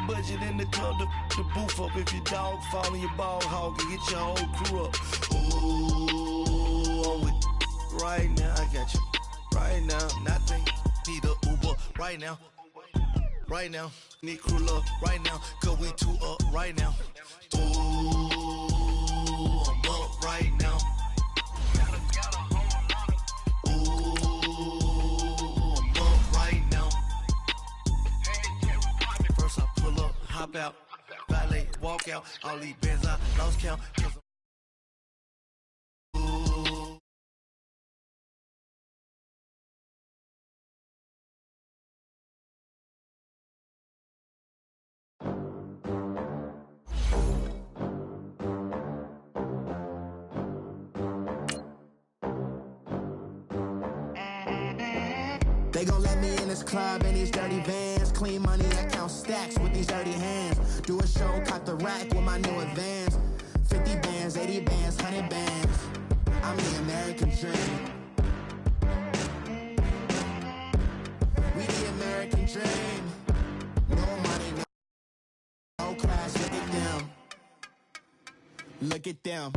budget in the club to boof up. If your dog fall in your ball hog and get your whole crew up. Ooh, I'm with right now. I got you right now. Nothing need a Uber right now. Right now, need crew up right now. Cause we two up right now. Ooh, I'm up right now. Hop out, valet, walk out, all these bands I lost count. They gon' let me in this club in these dirty vans. Clean money, I count stacks with these dirty hands. Do a show, cut the rack with my new advance. 50 bands, 80 bands, 100 bands. I'm the American dream. We the American dream. No money, no class, look at them. Look at them,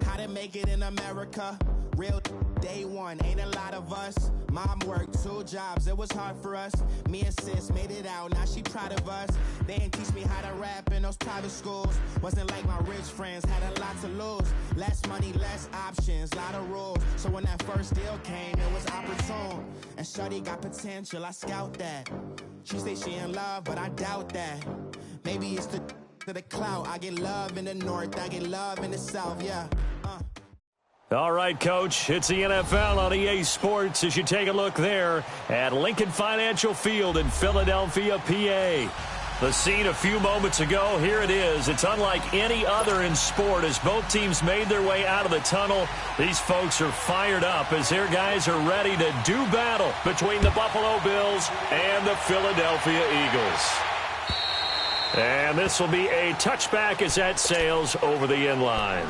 how to make it in America. Real day one, ain't a lot of us. Mom worked 2 jobs, it was hard for us. Me and sis made it out, now she proud of us. They didn't teach me how to rap in those private schools. Wasn't like my rich friends, had a lot to lose. Less money, less options, lot of rules. So when that first deal came, it was opportune. And shorty got potential, I scout that. She say she in love, but I doubt that. Maybe it's to the clout. I get love in the north, I get love in the south, yeah. All right, Coach, it's the NFL on EA Sports as you take a look there at Lincoln Financial Field in Philadelphia, PA. The scene a few moments ago, here it is. It's unlike any other in sport as both teams made their way out of the tunnel. These folks are fired up as their guys are ready to do battle between the Buffalo Bills and the Philadelphia Eagles. And this will be a touchback as that sails over the end line.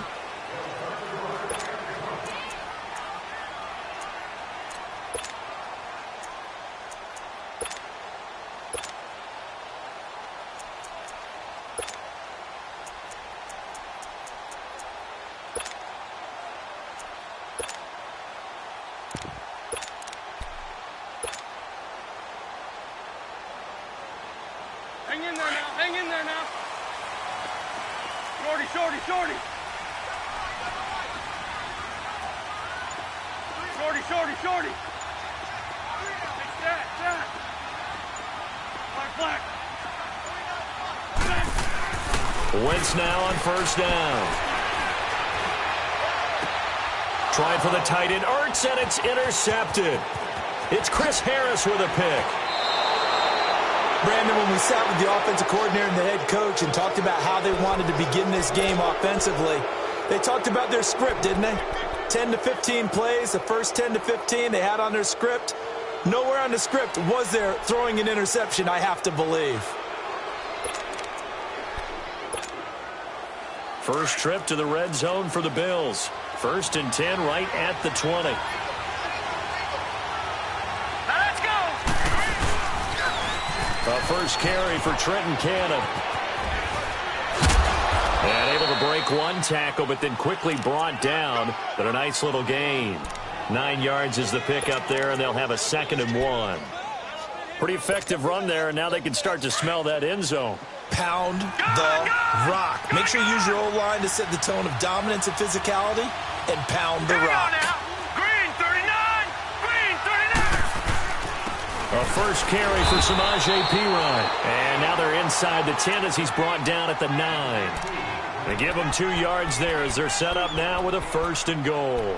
Hang in there now. Hang in there now. Shorty, shorty, shorty. Shorty, shorty, shorty. Hey, Jack. Black. Wentz now on first down. Trying for the tight end, Ertz, and it's intercepted. It's Chris Harris with a pick. Brandon, when we sat with the offensive coordinator and the head coach and talked about how they wanted to begin this game offensively, they talked about their script, didn't they? 10 to 15 plays, the first 10 to 15 they had on their script. Nowhere on the script was there throwing an interception, I have to believe. First trip to the red zone for the Bills. 1st and 10 right at the 20. A first carry for Trenton Cannon. And able to break one tackle, but then quickly brought down. But a nice little gain. 9 yards is the pickup there, and they'll have a 2nd and 1. Pretty effective run there, and now they can start to smell that end zone. Pound the rock. Make sure you use your O-line to set the tone of dominance and physicality, and pound the rock. A first carry for Samaje Perine. And now they're inside the 10 as he's brought down at the 9. They give him 2 yards there as they're set up now with a 1st and goal.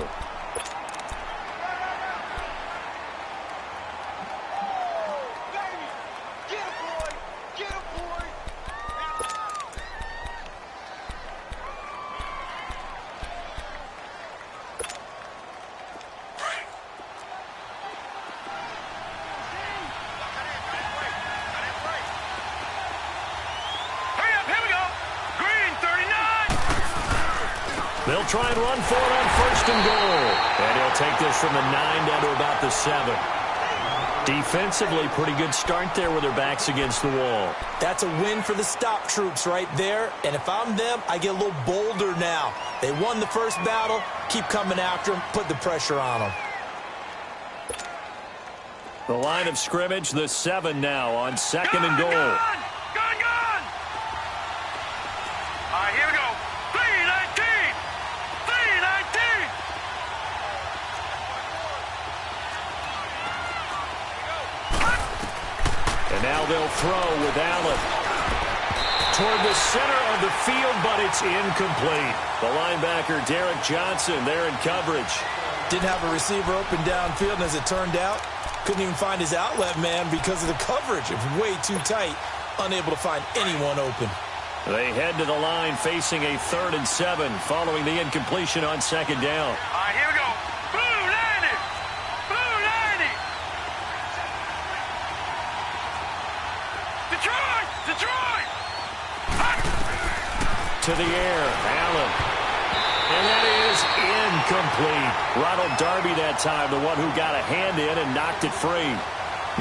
They'll try and run for it on 1st and goal. And he'll take this from the 9 down to about the 7. Defensively, pretty good start there with their backs against the wall. That's a win for the stop troops right there. And if I'm them, I get a little bolder now. They won the first battle. Keep coming after them. Put the pressure on them. The line of scrimmage, the 7 now on 2nd and goal. Gun! All right, here we go. 3-19! 3-19! And now they'll throw with Allen. Toward the center of the field, but it's incomplete. The linebacker, Derek Johnson, there in coverage. Didn't have a receiver open downfield, and as it turned out, couldn't even find his outlet man because of the coverage. It was way too tight, unable to find anyone open. They head to the line facing a 3rd and 7 following the incompletion on 2nd down. All right, here we go. Blue 90! Blue 90! Detroit! Detroit! To the air, Allen. And that is incomplete. Ronald Darby that time, the one who got a hand in and knocked it free.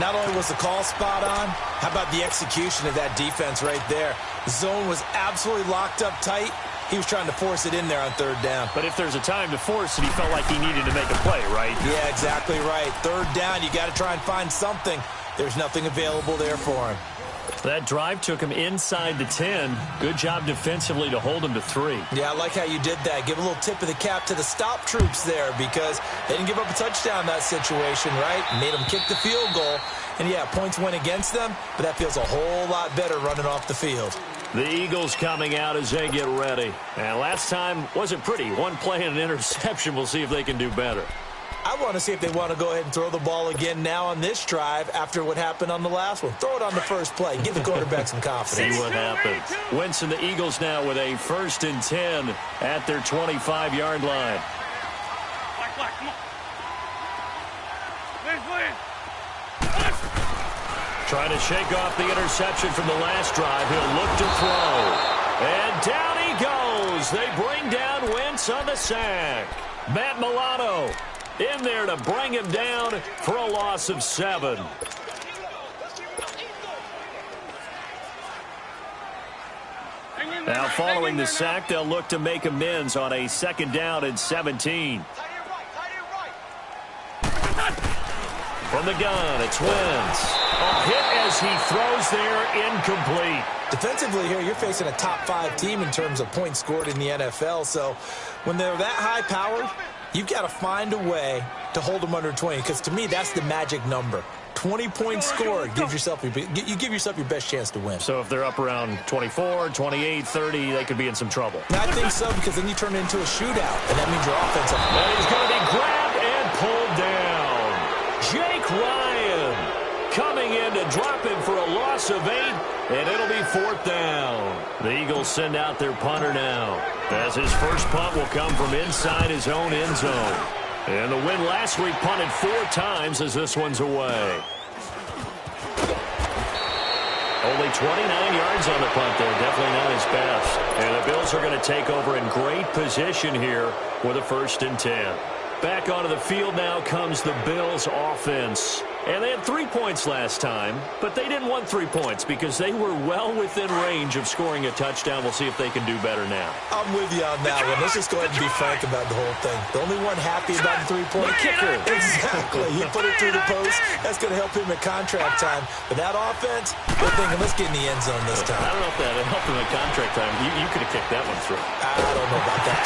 Not only was the call spot on, how about the execution of that defense right there? The zone was absolutely locked up tight. He was trying to force it in there on 3rd down. But if there's a time to force it, he felt like he needed to make a play, right? Yeah, exactly right. 3rd down, you got to try and find something. There's nothing available there for him. That drive took him inside the 10. Good job defensively to hold him to 3. Yeah, I like how you did that. Give a little tip of the cap to the stop troops there because they didn't give up a touchdown in that situation, right? Made them kick the field goal. And, yeah, points went against them, but that feels a whole lot better running off the field. The Eagles coming out as they get ready. And last time wasn't pretty. One play and an interception. We'll see if they can do better. I want to see if they want to go ahead and throw the ball again now on this drive after what happened on the last one. Throw it on the first play. Give the quarterback some confidence. See what happens. Wentz and the Eagles now with a 1st and 10 at their 25-yard line. Black, come on. Please. Trying to shake off the interception from the last drive. He'll look to throw. And down he goes. They bring down Wentz on the sack. Matt Milano in there to bring him down for a loss of 7. Now following the sack, they'll look to make amends on a 2nd down and 17. From the gun, it's Wentz. A hit as he throws there, incomplete. Defensively here, you're facing a top 5 team in terms of points scored in the NFL. So when they're that high-powered, you've got to find a way to hold them under 20. Because to me, that's the magic number. 20 points scored gives yourself you give yourself your best chance to win. So if they're up around 24, 28, 30, they could be in some trouble. I think so, because then you turn it into a shootout, and that means your offense. And he's going to be grabbed and pulled down. Jake Ryan coming in to drop him for a loss of 8, and it'll be 4th down. The Eagles send out their punter now, as his first punt will come from inside his own end zone. And the win last week punted 4 times as this one's away. Only 29 yards on the punt there. Definitely not his best. And the Bills are going to take over in great position here with a 1st and 10. Back onto the field now comes the Bills offense. And they had 3 points last time, but they didn't want 3 points because they were well within range of scoring a touchdown. We'll see if they can do better now. I'm with you on that one. Let's just go ahead and be frank about the whole thing. The only one happy about the 3-point kicker. Exactly. He put it through the post. That's going to help him at contract time. But that offense, they're thinking, let's get in the end zone this time. I don't know if that helped him at contract time. You could have kicked that one through. I don't know about that.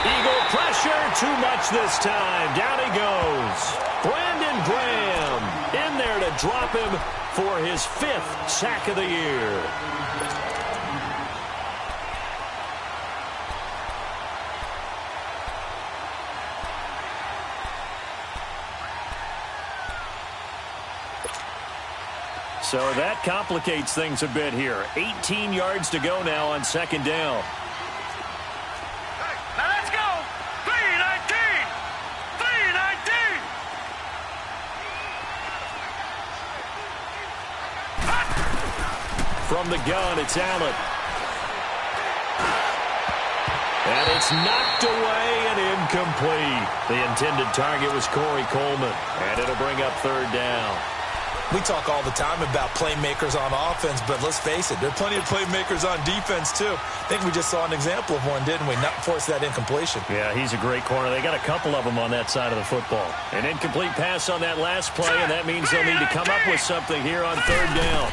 Eagle pressure, too much this time. Down he goes. Brandon Graham in there to drop him for his 5th sack of the year. So that complicates things a bit here. 18 yards to go now on 2nd down. Now let's go. 3-19. 3-19. From the gun, it's Allen. And it's knocked away and incomplete. The intended target was Corey Coleman. And it'll bring up 3rd down. We talk all the time about playmakers on offense, but let's face it, there are plenty of playmakers on defense, too. I think we just saw an example of one, didn't we? Not force that incompletion. Yeah, he's a great corner. They got a couple of them on that side of the football. An incomplete pass on that last play, and that means they'll need to come up with something here on third down.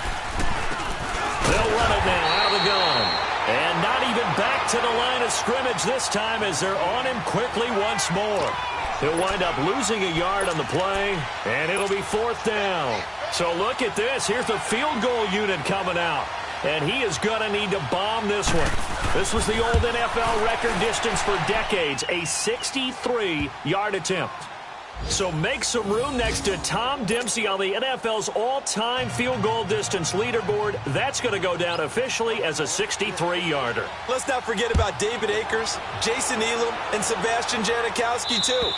They'll run it now out of the gun. And not even back to the line of scrimmage this time as they're on him quickly once more. He'll wind up losing a yard on the play, and it'll be fourth down. So look at this. Here's the field goal unit coming out. And he is going to need to bomb this one. This was the old NFL record distance for decades, a 63-yard attempt. So make some room next to Tom Dempsey on the NFL's all-time field goal distance leaderboard. That's going to go down officially as a 63-yarder. Let's not forget about David Akers, Jason Elam, and Sebastian Janikowski, too.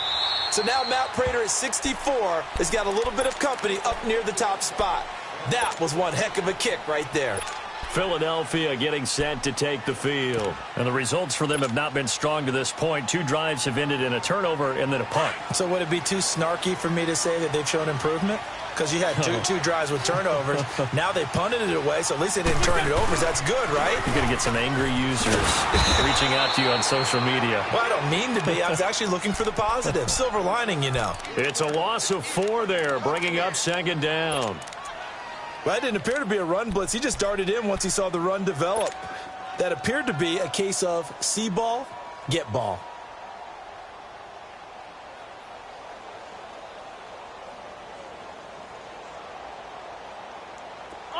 So now Matt Prater at 64 has got a little bit of company up near the top spot. That was one heck of a kick right there. Philadelphia getting set to take the field. And the results for them have not been strong to this point. 2 drives have ended in a turnover and then a punt. So would it be too snarky for me to say that they've shown improvement? Because you had two drives with turnovers. Now they punted it away, so at least they didn't turn it over. That's good, right? You're going to get some angry users reaching out to you on social media. Well, I don't mean to be. I was actually looking for the positive. Silver lining, you know. It's a loss of 4 there, bringing up second down. Well, that didn't appear to be a run blitz. He just darted in once he saw the run develop. That appeared to be a case of see ball, get ball.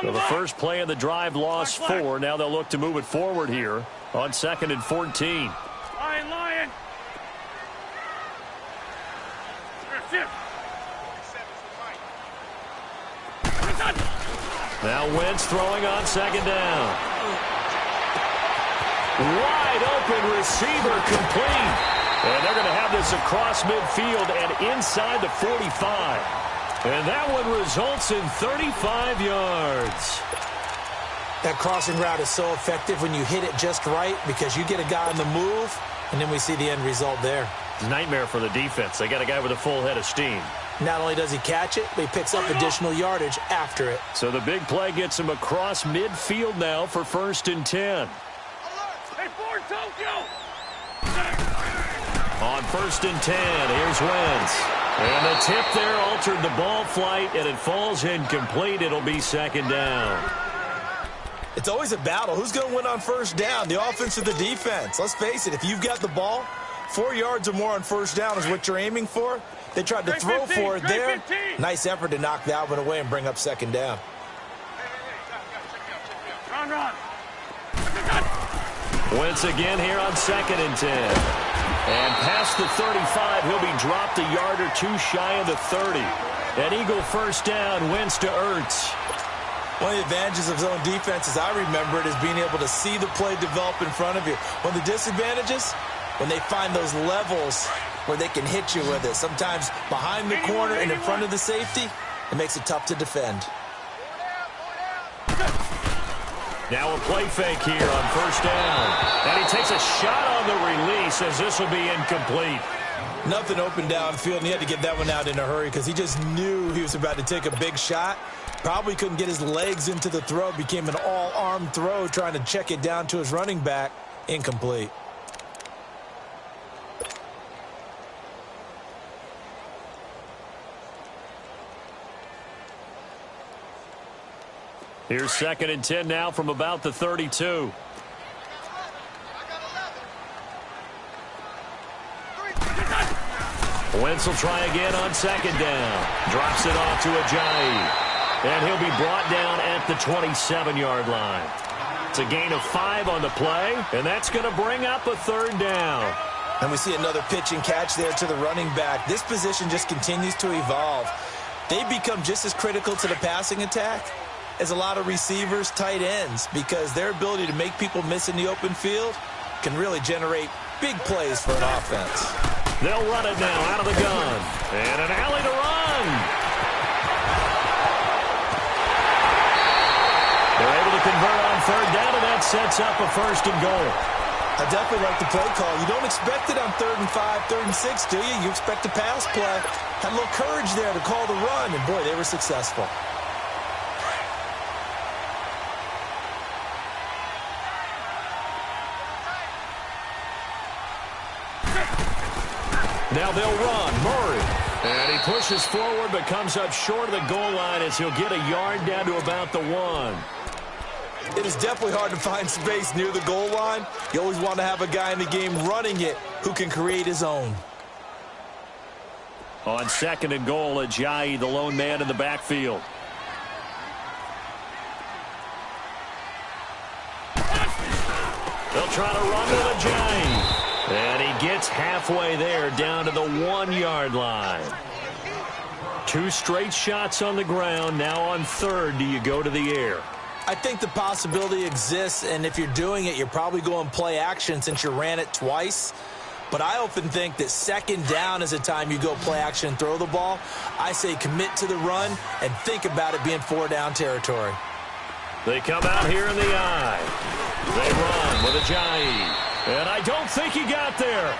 So the first play of the drive lost 4. Now they'll look to move it forward here on 2nd and 14. Lion. Now Wentz throwing on second down. Wide open receiver complete. And they're going to have this across midfield and inside the 45. And that one results in 35 yards. That crossing route is so effective when you hit it just right because you get a guy on the move, and then we see the end result there. It's a nightmare for the defense. They got a guy with a full head of steam. Not only does he catch it, but he picks up additional yardage after it. So the big play gets him across midfield now for 1st and 10. Hey, Ford, Tokyo! On 1st and 10, here's Wentz. And the tip there altered the ball flight, and it falls incomplete. It'll be second down. It's always a battle. Who's going to win on first down, the offense or the defense? Let's face it, if you've got the ball, 4 yards or more on first down is what you're aiming for. They tried to throw for it there. Nice effort to knock that one away and bring up second down. Run. Wentz again here on 2nd and 10. And past the 35, he'll be dropped a yard or 2 shy of the 30. An Eagle first down, Wentz to Ertz. One of the advantages of zone defense, as I remember it, is being able to see the play develop in front of you. One of the disadvantages, when they find those levels where they can hit you with it. Sometimes behind the corner and in front of the safety, it makes it tough to defend. Now a play fake here on first down. And he takes a shot on the release as this will be incomplete. Nothing open downfield, and he had to get that one out in a hurry because he just knew he was about to take a big shot. Probably couldn't get his legs into the throw. Became an all-arm throw trying to check it down to his running back. Incomplete. Here's 2nd and 10 now from about the 32. Wentz will try again on second down. Drops it off to Ajayi. And he'll be brought down at the 27-yard line. It's a gain of 5 on the play, and that's going to bring up a third down. And we see another pitch and catch there to the running back. This position just continues to evolve. They become just as critical to the passing attack as a lot of receivers, tight ends, because their ability to make people miss in the open field can really generate big plays for an offense. They'll run it now out of the gun. And an alley to run. They're able to convert on third down, and that sets up a 1st and goal. I definitely like the play call. You don't expect it on 3rd and 5, 3rd and 6, do you? You expect a pass play. Had a little courage there to call the run, and boy, they were successful. Now they'll run. Murray. And he pushes forward but comes up short of the goal line as he'll get a yard down to about the 1. It is definitely hard to find space near the goal line. You always want to have a guy in the game running it who can create his own. On 2nd and goal, Ajayi, the lone man in the backfield. They'll try to run with Ajayi. And he gets halfway there down to the 1-yard line. 2 straight shots on the ground. Now on 3rd, do you go to the air? I think the possibility exists, and if you're doing it, you're probably going play action since you ran it twice. But I often think that 2nd down is the time you go play action and throw the ball. I say commit to the run and think about it being 4-down territory. They come out here in the eye. They run with Ajayi. And I don't think he got there.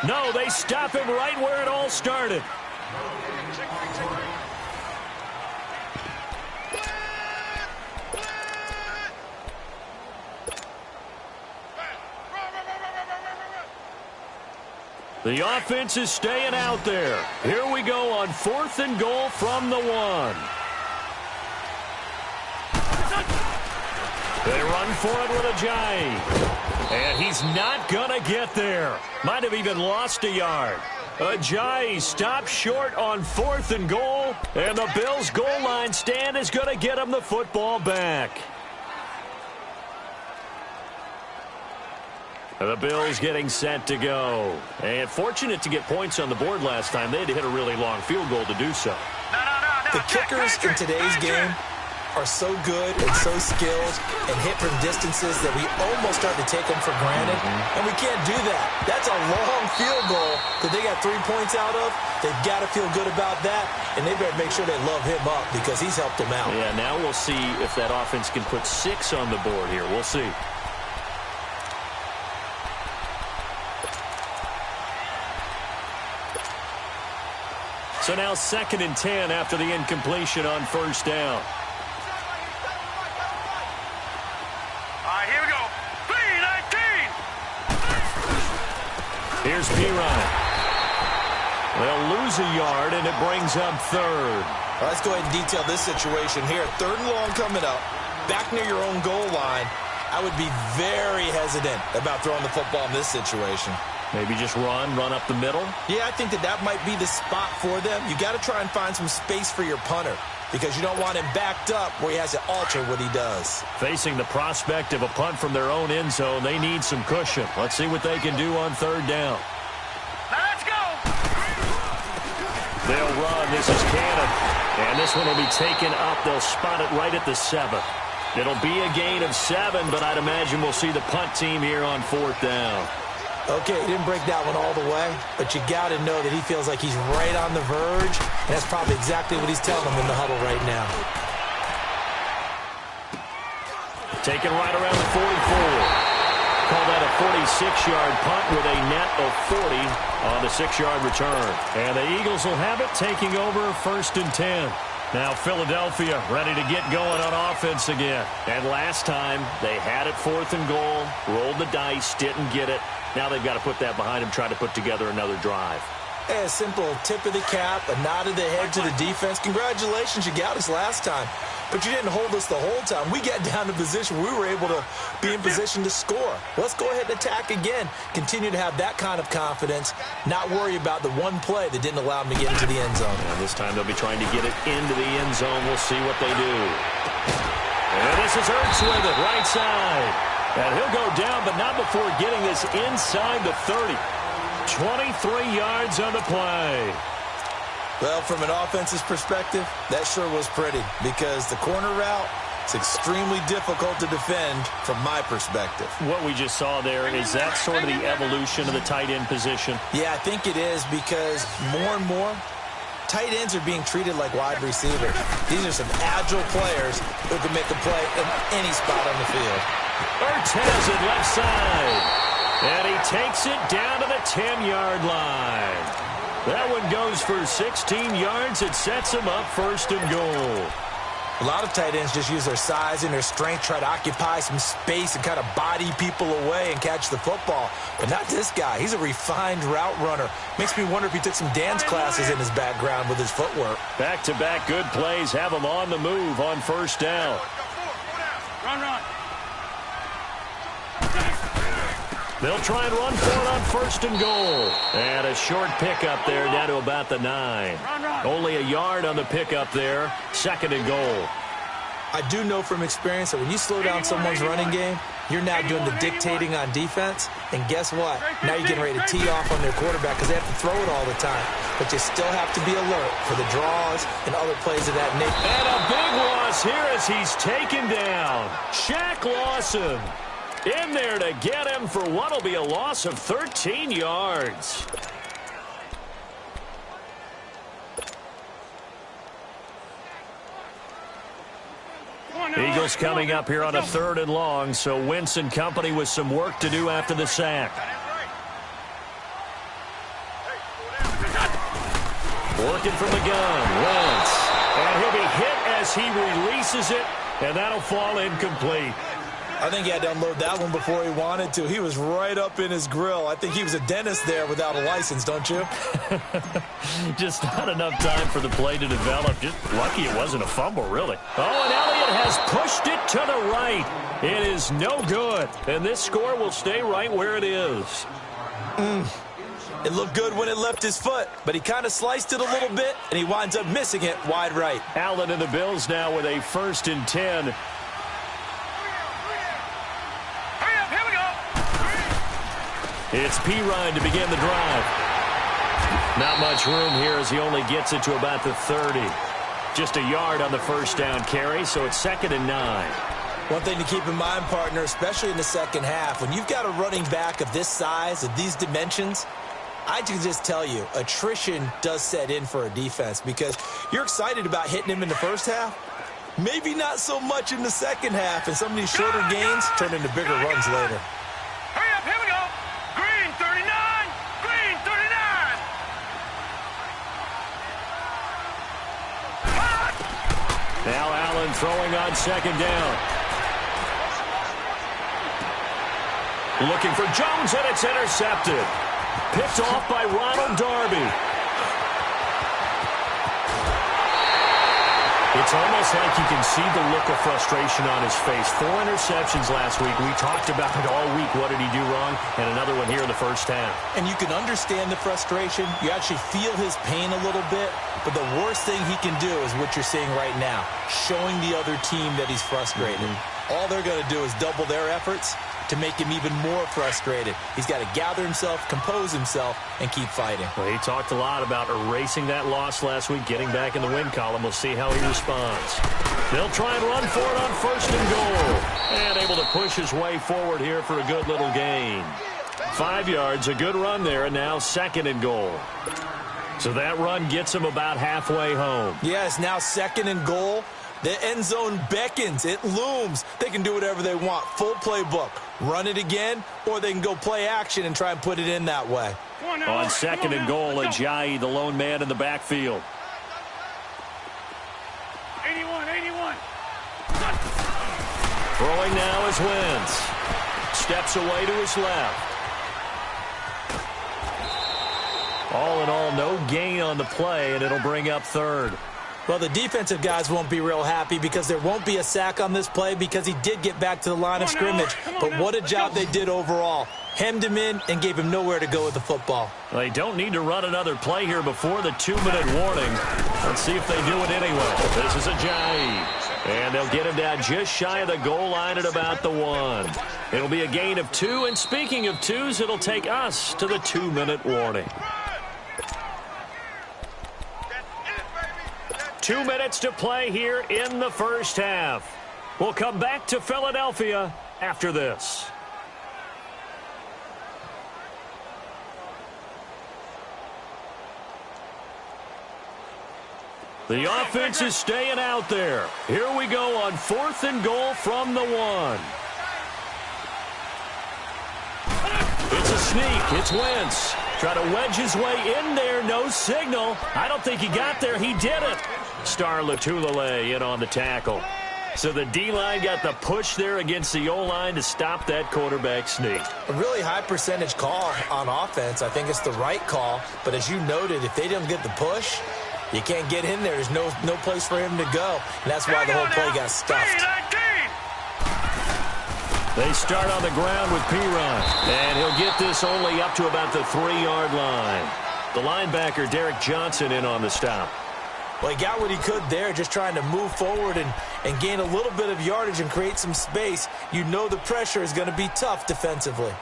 No, they stop him right where it all started. The offense is staying out there. Here we go on 4th and goal from the 1. They run for it with Ajayi. And he's not going to get there. Might have even lost a yard. Ajayi stops short on 4th and goal. And the Bills' goal line stand is going to get him the football back. The Bills getting set to go. And fortunate to get points on the board last time. They had to hit a really long field goal to do so. The kickers in today's game are so good and so skilled and hit from distances that we almost start to take them for granted. And we can't do that. That's a long field goal that they got 3 points out of. They've got to feel good about that, and they better make sure they love him up because he's helped them out. Yeah, now we'll see if that offense can put 6 on the board here. We'll see. So now 2nd and 10 after the incompletion on 1st down. Here we go. 3-19. Here's Pirine. They'll lose a yard, and it brings up 3rd. Well, let's go ahead and detail this situation here. 3rd and long coming up, back near your own goal line. I would be very hesitant about throwing the football in this situation. Maybe just run up the middle? Yeah, I think that might be the spot for them. You got to try and find some space for your punter because you don't want him backed up where he has to alter what he does. Facing the prospect of a punt from their own end zone, they need some cushion. Let's see what they can do on 3rd down. Let's go. They'll run. This is Cannon. And this one will be taken up. They'll spot it right at the 7th. It'll be a gain of 7, but I'd imagine we'll see the punt team here on 4th down. Okay, he didn't break that one all the way, but you got to know that he feels like he's right on the verge, and that's probably exactly what he's telling them in the huddle right now. Taken right around the 44. Call that a 46-yard punt with a net of 40 on the 6-yard return. And the Eagles will have it taking over 1st and 10. Now Philadelphia ready to get going on offense again. And last time they had it 4th and goal, rolled the dice, didn't get it. Now they've got to put that behind them, try to put together another drive. A simple tip of the cap, a nod of the head to the defense. Congratulations, you got us last time. But you didn't hold us the whole time. We got down to position where we were able to be in position to score. Let's go ahead and attack again. Continue to have that kind of confidence, not worry about the one play that didn't allow them to get into the end zone. And this time they'll be trying to get it into the end zone. We'll see what they do. And this is Ertz with it, right side. And he'll go down, but not before getting this inside the 30. 23 yards on the play. Well, from an offense's perspective, that sure was pretty because the corner route is extremely difficult to defend from my perspective. What we just saw there, is that sort of the evolution of the tight end position? Yeah, I think it is because more and more, tight ends are being treated like wide receivers. These are some agile players who can make a play in any spot on the field. Ertz has it left side. And he takes it down to the 10-yard line. That one goes for 16 yards. It sets him up 1st and goal. A lot of tight ends just use their size and their strength, try to occupy some space and kind of body people away and catch the football. But not this guy. He's a refined route runner. Makes me wonder if he took some dance classes in his background with his footwork. Back-to-back good plays have him on the move on first down. Run. They'll try and run for it on first and goal. And a short pickup there down to about the 9. Only a yard on the pickup there. Second and goal. I do know from experience that when you slow down someone's running game, you're now doing the dictating on defense. And guess what? Now you're getting ready to tee off on their quarterback because they have to throw it all the time. But you still have to be alert for the draws and other plays of that nature. And a big loss here as he's taken down. Shaq Lawson in there to get him for what will be a loss of 13 yards. Eagles coming up here on a 3rd and long, so Wentz and company with some work to do after the sack. Working from the gun, Wentz. And he'll be hit as he releases it, and that'll fall incomplete. I think he had to unload that one before he wanted to. He was right up in his grill. I think he was a dentist there without a license, don't you? Just not enough time for the play to develop. Just lucky it wasn't a fumble, really. Oh, and Elliott has pushed it to the right. It is no good. And this score will stay right where it is. It looked good when it left his foot, but he kind of sliced it a little bit, and he winds up missing it wide right. Allen and the Bills now with a 1st and 10. It's Pirine to begin the drive. Not much room here as he only gets it to about the 30. Just a yard on the first down carry, so it's 2nd and 9. One thing to keep in mind, partner, especially in the second half, when you've got a running back of this size, of these dimensions, I can just tell you, attrition does set in for a defense because you're excited about hitting him in the first half. Maybe not so much in the second half, and some of these shorter gains turn into bigger runs later. Hurry up, here we go. Green 39, green 39. Now Allen throwing on 2nd down. Looking for Jones, and it's intercepted. Picked off by Ronald Darby. It's almost like you can see the look of frustration on his face. 4 interceptions last week. We talked about it all week. What did he do wrong? And another one here in the first half. And you can understand the frustration. You actually feel his pain a little bit. But the worst thing he can do is what you're seeing right now, showing the other team that he's frustrated. All they're going to do is double their efforts to make him even more frustrated. He's got to gather himself, compose himself, and keep fighting. Well, he talked a lot about erasing that loss last week, getting back in the win column. We'll see how he responds. They'll try and run for it on 1st and goal. And able to push his way forward here for a good little gain. 5 yards, a good run there, and now 2nd and goal. So that run gets him about halfway home. Yes, now 2nd and goal. The end zone beckons. It looms. They can do whatever they want. Full playbook. Run it again, or they can go play action and try and put it in that way. On 2nd and goal, Ajayi, the lone man in the backfield. 81. Throwing now is Wentz. Steps away to his left. All in all, no gain on the play, and it'll bring up 3rd. Well, the defensive guys won't be real happy because there won't be a sack on this play because he did get back to the line of scrimmage. But what a job they did overall. Hemmed him in and gave him nowhere to go with the football. They don't need to run another play here before the 2-minute warning. Let's see if they do it anyway. This is Ajayi. And they'll get him down just shy of the goal line at about the 1. It'll be a gain of 2. And speaking of 2s, it'll take us to the 2-minute warning. 2 minutes to play here in the first half. We'll come back to Philadelphia after this. The offense is staying out there. Here we go on 4th and goal from the 1. It's a sneak. It's Wentz. Try to wedge his way in there. No signal. I don't think he got there. He did it. Star Latulele in on the tackle. So the D-line got the push there against the O-line to stop that quarterback sneak. A really high percentage call on offense. I think it's the right call. But as you noted, if they didn't get the push, you can't get in there. There's no place for him to go. And that's why the whole play got stuffed. They start on the ground with P-Ryan. And he'll get this only up to about the 3-yard line. The linebacker, Derek Johnson, in on the stop. Well, he got what he could there, just trying to move forward and gain a little bit of yardage and create some space. You know the pressure is going to be tough defensively.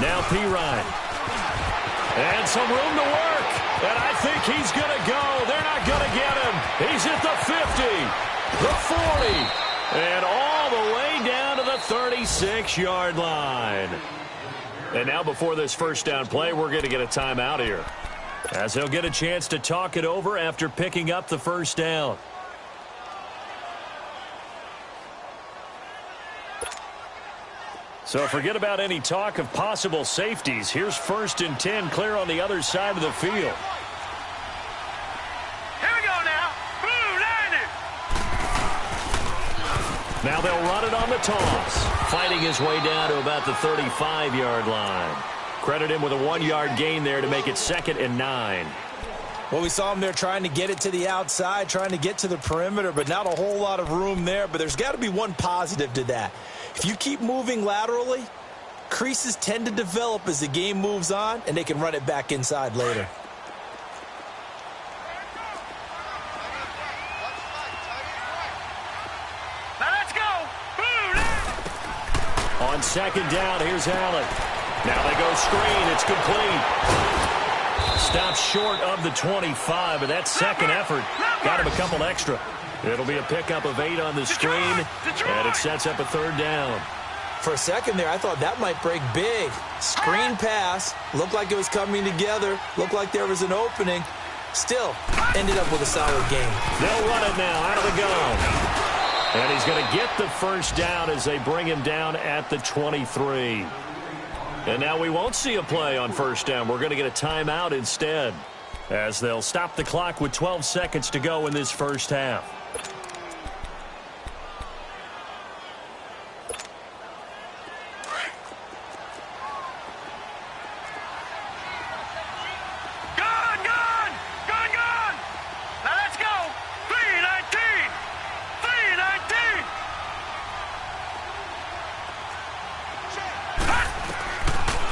Now P-Ryan. And some room to work. And I think he's going to go. They're not going to get him. He's at the 50, the 40, and all the way down to the 36-yard line. And now before this first down play, we're going to get a timeout here, as they'll get a chance to talk it over after picking up the first down. So forget about any talk of possible safeties. Here's 1st and 10, clear on the other side of the field. Here we go now. Blue line it. Now they'll run it on the toss. Fighting his way down to about the 35-yard line. Credit him with a 1-yard gain there to make it 2nd and 9. Well, we saw him there trying to get it to the outside, trying to get to the perimeter, but not a whole lot of room there. But there's got to be one positive to that. If you keep moving laterally, creases tend to develop as the game moves on, and they can run it back inside later. Now let's go. On 2nd down, here's Allen. Now they go screen. It's complete. Stops short of the 25, but that second effort got him a couple extra. It'll be a pickup of 8 on the screen, and it sets up a 3rd down. For a second there, I thought that might break big. Screen pass, looked like it was coming together, looked like there was an opening. Still, ended up with a solid game. They'll run it now out of the gun. And he's going to get the first down as they bring him down at the 23. And now we won't see a play on 1st down. We're going to get a timeout instead, as they'll stop the clock with 12 seconds to go in this first half.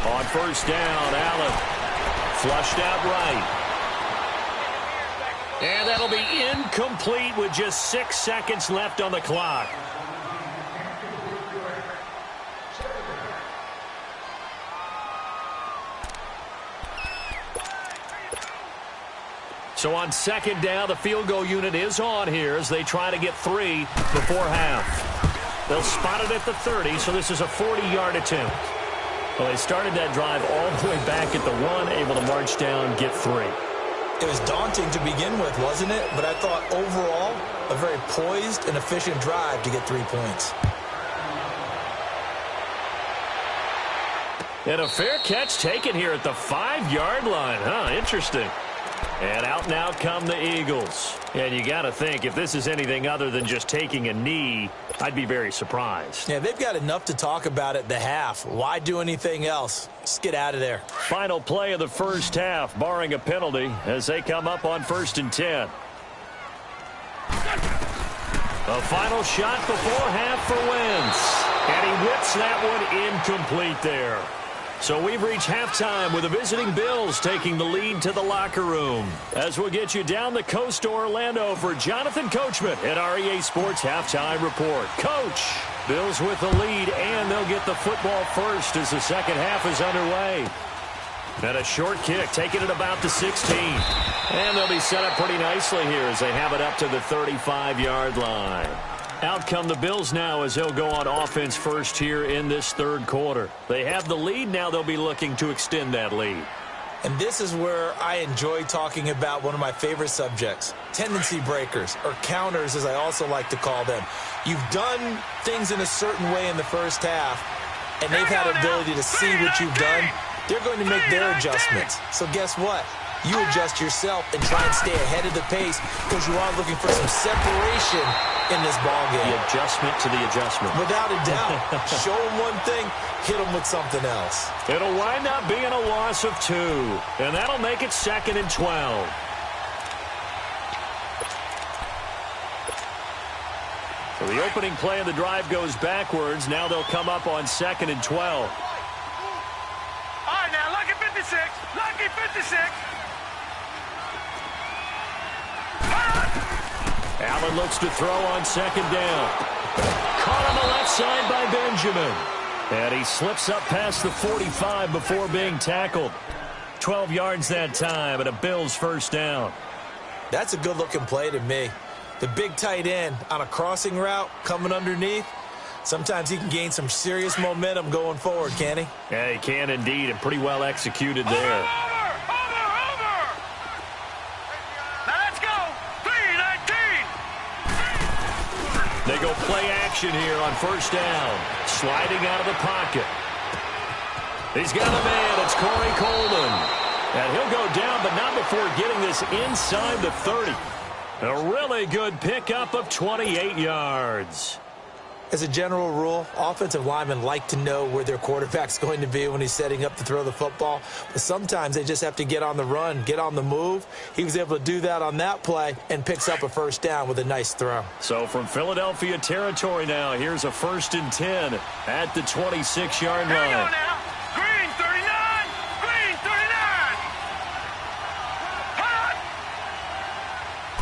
On 1st down, Allen flushed out right. And that'll be incomplete with just 6 seconds left on the clock. So on 2nd down, the field goal unit is on here as they try to get 3 before half. They'll spot it at the 30, so this is a 40-yard attempt. Well, they started that drive all the way back at the 1, able to march down, get 3. It was daunting to begin with, wasn't it? But I thought overall, a very poised and efficient drive to get 3 points. And a fair catch taken here at the 5-yard line. Interesting. And out now come the Eagles. And you got to think, if this is anything other than just taking a knee, I'd be very surprised. Yeah, they've got enough to talk about at the half. Why do anything else? Just get out of there. Final play of the first half, barring a penalty, as they come up on 1st and 10. The final shot before half for Wentz. And he whips that one incomplete there. So we've reached halftime with the visiting Bills taking the lead to the locker room. As we'll get you down the coast to Orlando for Jonathan Coachman at REA Sports Halftime Report. Coach, Bills with the lead, and they'll get the football first as the second half is underway. And a short kick, taking it about the 16. And they'll be set up pretty nicely here as they have it up to the 35-yard line. Out come the Bills now as they'll go on offense first here in this third quarter. They have the lead. Now they'll be looking to extend that lead. And this is where I enjoy talking about one of my favorite subjects, tendency breakers, or counters as I also like to call them. You've done things in a certain way in the first half, and they've had ability to see what you've done. They're going to make their adjustments. So guess what? You adjust yourself and try and stay ahead of the pace because you are looking for some separation in this ballgame. The adjustment to the adjustment. Without a doubt. Show them one thing, hit them with something else. It'll wind up being a loss of 2, and that'll make it 2nd and 12. So the opening play of the drive goes backwards. Now they'll come up on 2nd and 12. All right, now, lucky 56. Lucky 56. Allen looks to throw on 2nd down. Caught on the left side by Benjamin. And he slips up past the 45 before being tackled. 12 yards that time and a Bills first down. That's a good-looking play to me. The big tight end on a crossing route coming underneath. Sometimes he can gain some serious momentum going forward, can he? Yeah, he can indeed, and pretty well executed there. Over! Now let's go! 3-19! They go play action here on first down. Sliding out of the pocket. He's got a man. It's Corey Coleman. And he'll go down, but not before getting this inside the 30. A really good pickup of 28 yards. As a general rule, offensive linemen like to know where their quarterback's going to be when he's setting up to throw the football. But sometimes they just have to get on the run, get on the move. He was able to do that on that play and picks up a first down with a nice throw. So from Philadelphia territory now, here's a 1st and 10 at the 26-yard Here we go line. now. Green 39. Green 39. Hot.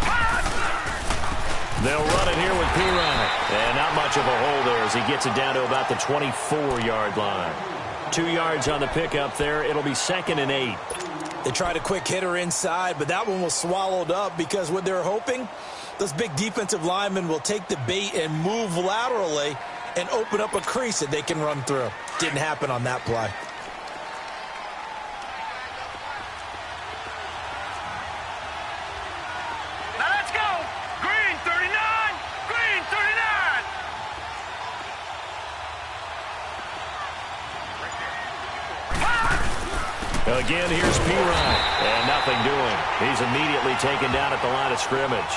Hot. They'll run it here with Pirine. And not much of a hole there as he gets it down to about the 24-yard line. 2 yards on the pickup there. It'll be 2nd and 8. They tried a quick hitter inside, but that one was swallowed up because what they're hoping, those big defensive linemen will take the bait and move laterally and open up a crease that they can run through. Didn't happen on that play. Now let's go. Green 39. Green 39. Again, here's Pirine. And nothing doing. He's immediately taken down at the line of scrimmage.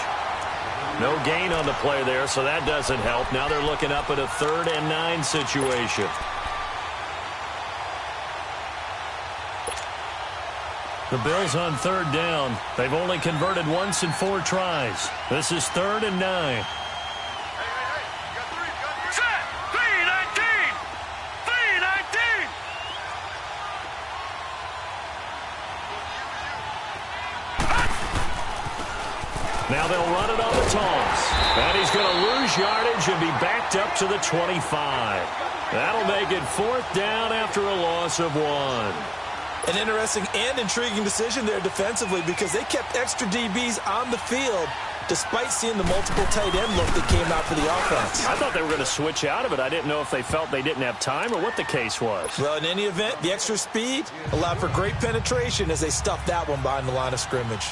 No gain on the play there, so that doesn't help. Now they're looking up at a 3rd and 9 situation. The Bills on 3rd down. They've only converted once in 4 tries. This is 3rd and 9. Set. 3-19. 3-19. Now they'll run it on the toss. And he's going to lose yardage and be backed up to the 25. That'll make it 4th down after a loss of 1. An interesting and intriguing decision there defensively because they kept extra DBs on the field despite seeing the multiple tight end look that came out for the offense. I thought they were going to switch out of it. I didn't know if they felt they didn't have time or what the case was. Well, in any event, the extra speed allowed for great penetration as they stuffed that one behind the line of scrimmage.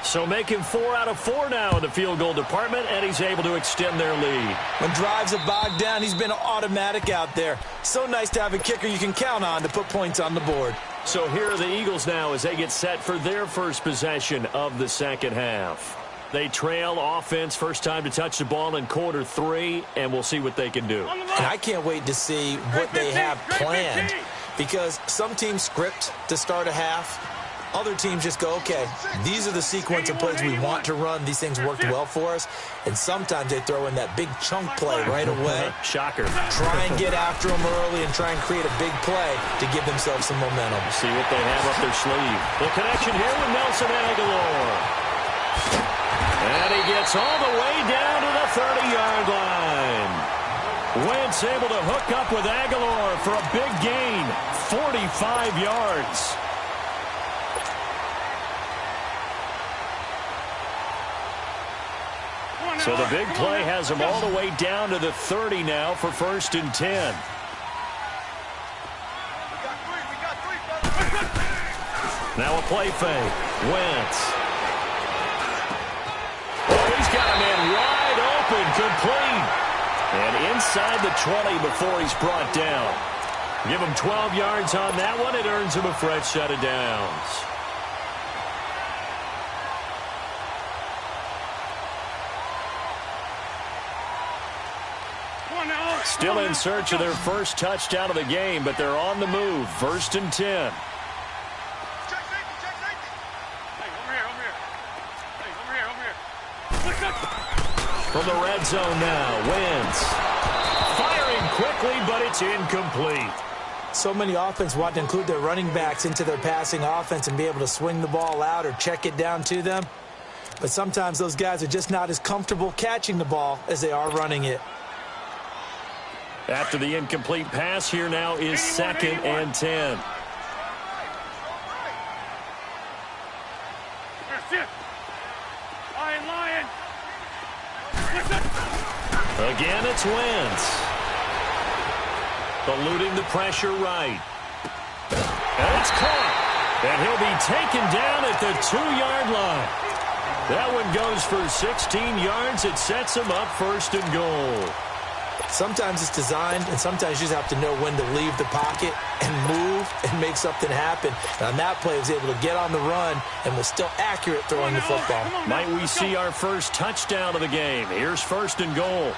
So making 4 out of 4 now in the field goal department, and he's able to extend their lead. When drives are bogged down, he's been automatic out there. So nice to have a kicker you can count on to put points on the board. So here are the Eagles now as they get set for their first possession of the second half. They trail offense, first time to touch the ball in quarter 3, and we'll see what they can do. And I can't wait to see what they have planned because some teams script to start a half. Other teams just go, okay, these are the sequence of plays we want to run. These things worked well for us. And sometimes they throw in that big chunk play right away. Shocker. Try and get after them early and try and create a big play to give themselves some momentum. See what they have up their sleeve. The connection here with Nelson Aguilar. And he gets all the way down to the 30-yard line. Wentz able to hook up with Aguilar for a big gain, 45 yards. So the big play has him all the way down to the 30 now for 1st and 10. Now a play fake. Wentz. Oh, he's got a man wide open, complete. And inside the 20 before he's brought down. Give him 12 yards on that one. It earns him a fresh set of downs. Still in search of their first touchdown of the game, but they're on the move. 1st and 10. From the red zone now, Wentz. Firing quickly, but it's incomplete. So many offense want to include their running backs into their passing offense and be able to swing the ball out or check it down to them. But sometimes those guys are just not as comfortable catching the ball as they are running it. After the incomplete pass, here now is 2nd and 10. Again, it's Wentz. Eluding the pressure right. And it's caught. And he'll be taken down at the 2-yard line. That one goes for 16 yards. It sets him up 1st and goal. Sometimes it's designed, and sometimes you just have to know when to leave the pocket and move and make something happen. And on that play, he was able to get on the run and was still accurate throwing the football. Might we see our first touchdown of the game? Here's 1st and goal.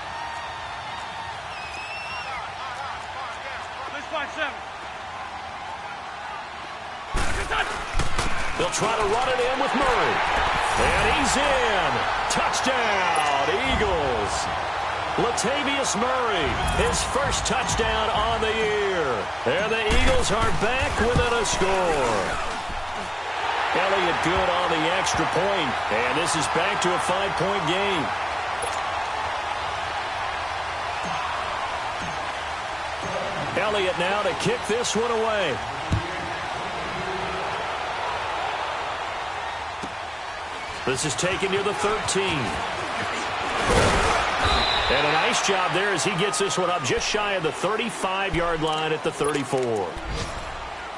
They'll try to run it in with Murray. And he's in. Touchdown, Eagles. Latavius Murray, his first touchdown on the year. And the Eagles are back within a score. Elliott good on the extra point. And this is back to a 5-point game. Elliott now to kick this one away. This is taken near the 13. And a nice job there as he gets this one up just shy of the 35-yard line at the 34.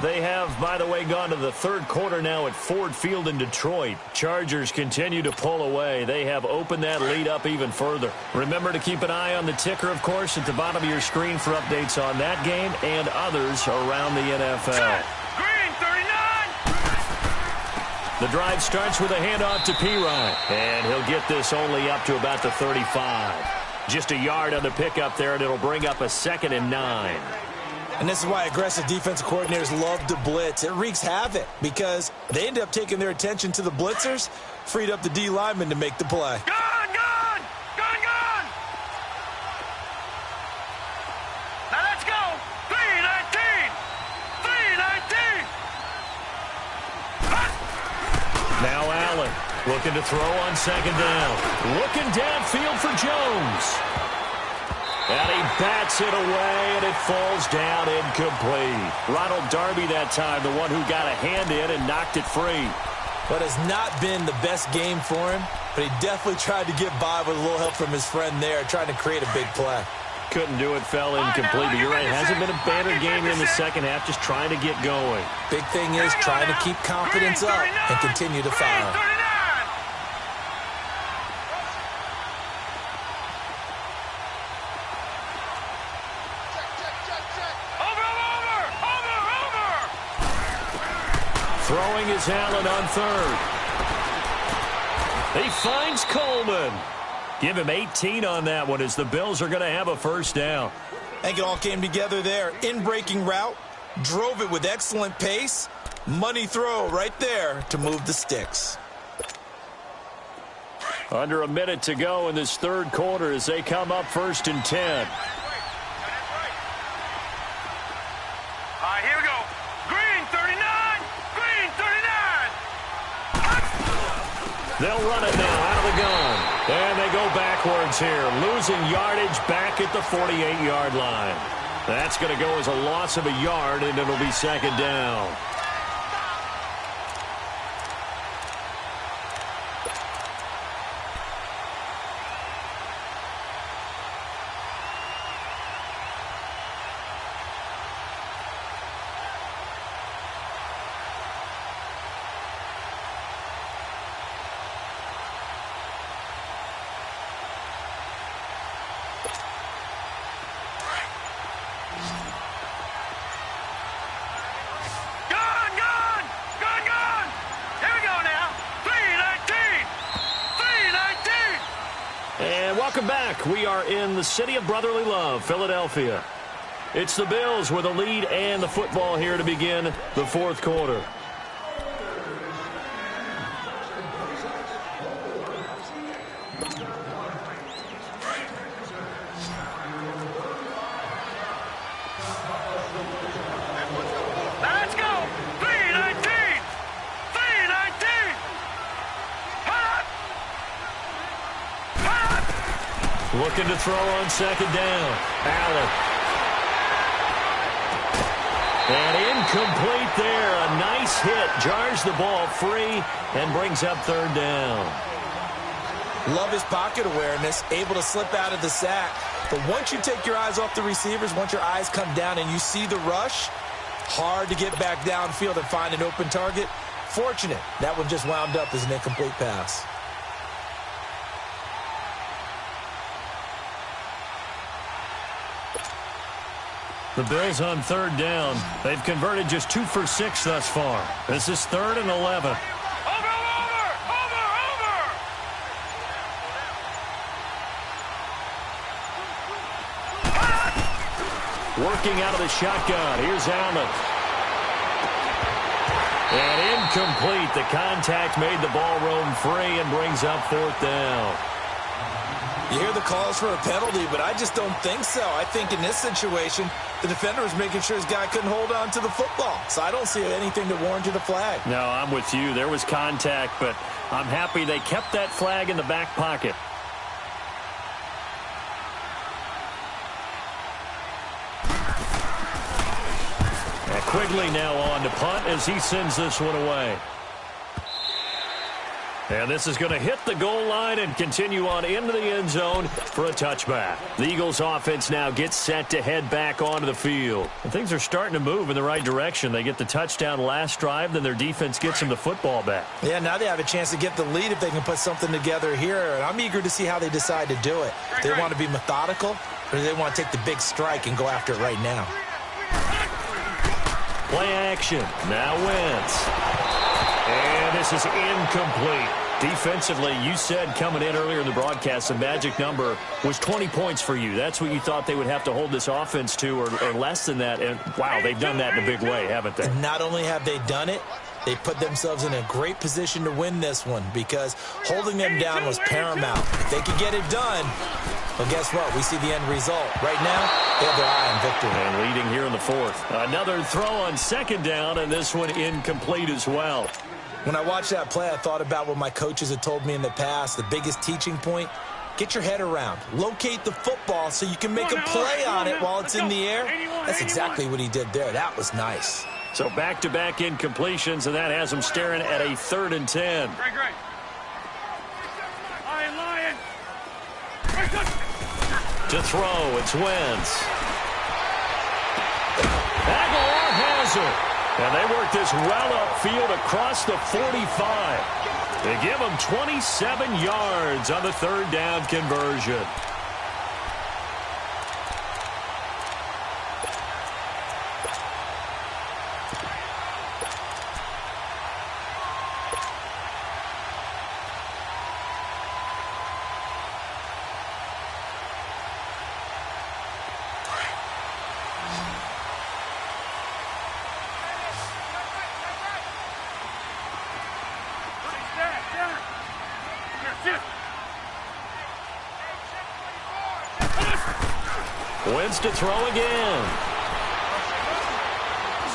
They have, by the way, gone to the 3rd quarter now at Ford Field in Detroit. Chargers continue to pull away. They have opened that lead up even further. Remember to keep an eye on the ticker, of course, at the bottom of your screen for updates on that game and others around the NFL. The drive starts with a handoff to Pirine. And he'll get this only up to about the 35. Just a yard on the pickup there, and it'll bring up a 2nd and 9. And this is why aggressive defensive coordinators love to blitz. It wreaks havoc because they end up taking their attention to the blitzers, freed up the D lineman to make the play. Gone! Now let's go! 3-19! Now Allen looking to throw on 2nd down. Looking downfield for Jones. And he bats it away, and it falls down incomplete. Ronald Darby that time, the one who got a hand in and knocked it free. But has not been the best game for him, but he definitely tried to get by with a little help from his friend there, trying to create a big play. Couldn't do it, fell incomplete. But you're right, it hasn't been a banner game in the second half, just trying to get going. Big thing is trying to keep confidence up and continue to fire. Throwing is Allen on 3rd. He finds Coleman. Give him 18 on that one as the Bills are going to have a 1st down. I think it all came together there. In-breaking route, drove it with excellent pace. Money throw right there to move the sticks. Under a minute to go in this 3rd quarter as they come up 1st and 10. Here we go. Green 39. They'll run it now out of the gun. And they go backwards here, losing yardage back at the 48-yard line. That's going to go as a loss of a yard, and it'll be 2nd down. Welcome back. We are in the city of brotherly love, Philadelphia. It's the Bills with a lead and the football here to begin the fourth quarter. Let's go! 319! 319! Hot! Hot! Looking to throw on second down. Allen. And incomplete there. A nice hit. Jars the ball free and brings up third down. Love his pocket awareness, able to slip out of the sack. But once you take your eyes off the receivers, once your eyes come down and you see the rush, hard to get back downfield and find an open target. Fortunate, that one just wound up as an incomplete pass. The Bills on third down. They've converted just 2 for 6 thus far. This is 3rd and 11. Working out of the shotgun. Here's Allen. And incomplete. The contact made the ball roam free and brings up 4th down. You hear the calls for a penalty, but I just don't think so. I think in this situation, the defender was making sure his guy couldn't hold on to the football. So I don't see anything to warrant a flag. No, I'm with you. There was contact, but I'm happy they kept that flag in the back pocket. And Quigley now on to punt as he sends this one away. And this is going to hit the goal line and continue on into the end zone for a touchback. The Eagles offense now gets set to head back onto the field. And things are starting to move in the right direction. They get the touchdown last drive, then their defense gets them the football back. Yeah, now they have a chance to get the lead if they can put something together here. And I'm eager to see how they decide to do it. They want to be methodical, or do they want to take the big strike and go after it right now? Play action. Now Wentz. And this is incomplete. Defensively, you said coming in earlier in the broadcast, the magic number was 20 points for you. That's what you thought they would have to hold this offense to, or less than that. And, wow, they've done that in a big way, haven't they? And not only have they done it, they put themselves in a great position to win this one because holding them down was paramount. If they could get it done, well, guess what? We see the end result. Right now, they have their eye on victory. And leading here in the 4th. Another throw on second down, and this one incomplete as well. When I watched that play, I thought about what my coaches had told me in the past. The biggest teaching point, get your head around. Locate the football so you can make a play on it while it's in the air. That's exactly what he did there. That was nice. So back-to-back incompletions, and that has him staring at a 3rd and 10. Great. Lion. To throw, it's Wentz. Aguilar has it. And they work this well upfield across the 45. They give them 27 yards on the 3rd down conversion. Wentz to throw again.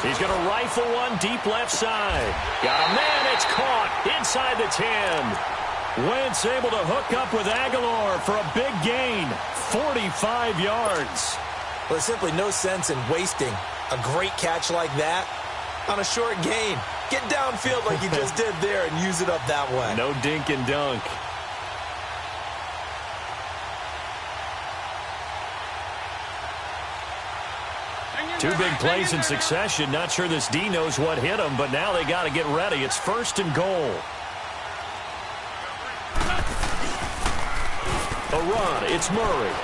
He's going to rifle one deep left side. Got a man. It's caught inside the 10. Wentz able to hook up with Aguilar for a big gain. 45 yards. Well, there's simply no sense in wasting a great catch like that on a short gain. Get downfield like you just did there and use it up that way. No dink and dunk. Two big plays in succession. Not sure this D knows what hit him, but now they got to get ready. It's 1st and goal. A run. It's Murray.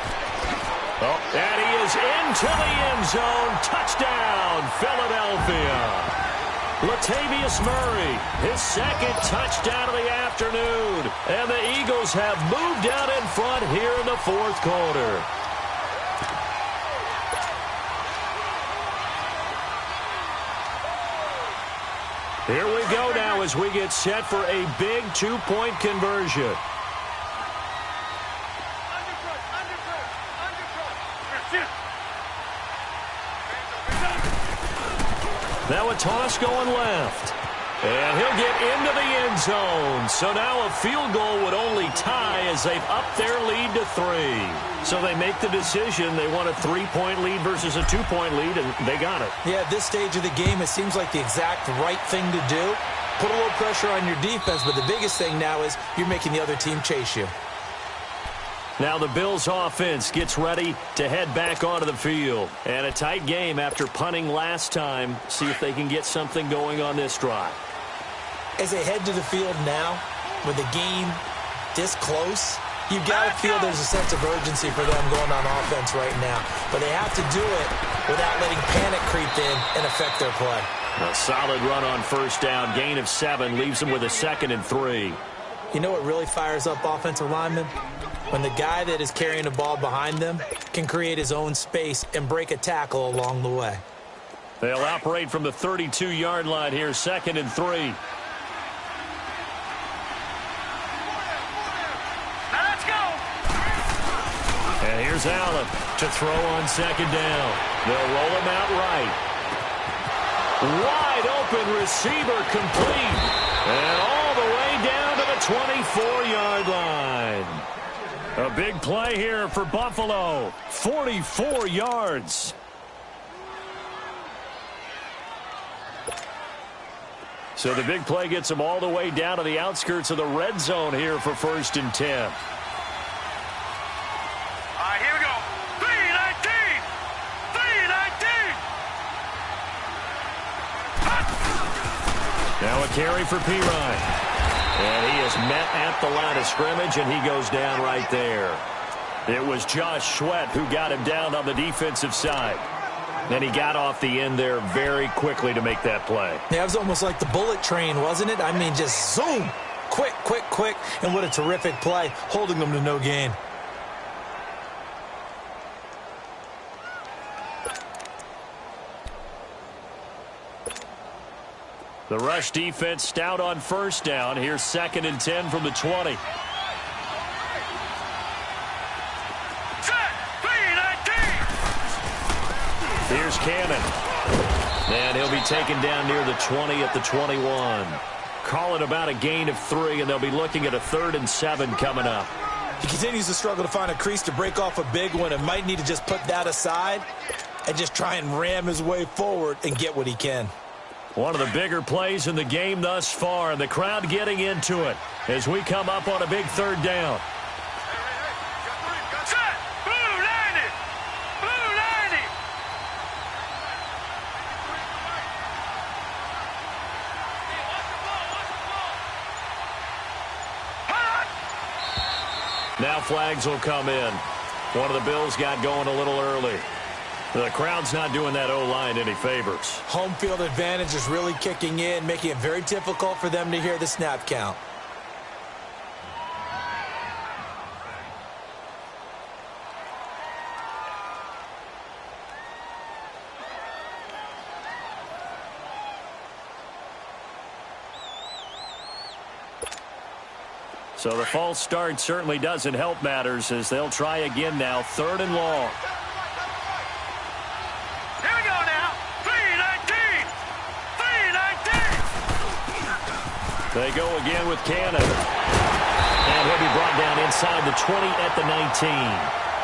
Oh, and he is into the end zone. Touchdown, Philadelphia. Latavius Murray, his second touchdown of the afternoon. And the Eagles have moved out in front here in the fourth quarter. Here we go now as we get set for a big two-point conversion. Now a toss going left. And he'll get into the end zone. So now a field goal would only tie as they've upped their lead to 3. So they make the decision. They want a 3-point lead versus a 2-point lead, and they got it. Yeah, at this stage of the game, it seems like the exact right thing to do. Put a little pressure on your defense, but the biggest thing now is you're making the other team chase you. Now the Bills offense gets ready to head back onto the field. And a tight game after punting last time. See if they can get something going on this drive. As they head to the field now, with the game this close, you've got to feel there's a sense of urgency for them going on offense right now. But they have to do it without letting panic creep in and affect their play. A solid run on first down. Gain of 7 leaves them with a 2nd and 3. You know what really fires up offensive linemen? When the guy that is carrying the ball behind them can create his own space and break a tackle along the way. They'll operate from the 32-yard line here, 2nd and 3. And here's Allen to throw on 2nd down. They'll roll him out right. Wide open receiver complete. And all the way down to the 24-yard line. A big play here for Buffalo. 44 yards. So the big play gets them all the way down to the outskirts of the red zone here for 1st and 10. Now a carry for Pirine. And he is met at the line of scrimmage, and he goes down right there. It was Josh Sweat who got him down on the defensive side. And he got off the end there very quickly to make that play. Yeah, it was almost like the bullet train, wasn't it? I mean, just zoom. Quick, quick, quick. And what a terrific play, holding them to no gain. The rush defense stout on first down. Here's 2nd and 10 from the 20. Here's Cannon. And he'll be taken down near the 20 at the 21. Call it about a gain of 3, and they'll be looking at a 3rd and 7 coming up. He continues to struggle to find a crease to break off a big one and might need to just put that aside and just try and ram his way forward and get what he can. One of the bigger plays in the game thus far, and the crowd getting into it as we come up on a big 3rd down. Set! Blue 90! Blue 90! Now flags will come in. One of the Bills got going a little early. The crowd's not doing that O-line any favors. Home field advantage is really kicking in, making it very difficult for them to hear the snap count. So the false start certainly doesn't help matters as they'll try again now, 3rd and long. They go again with Cannon. And he'll be brought down inside the 20 at the 19.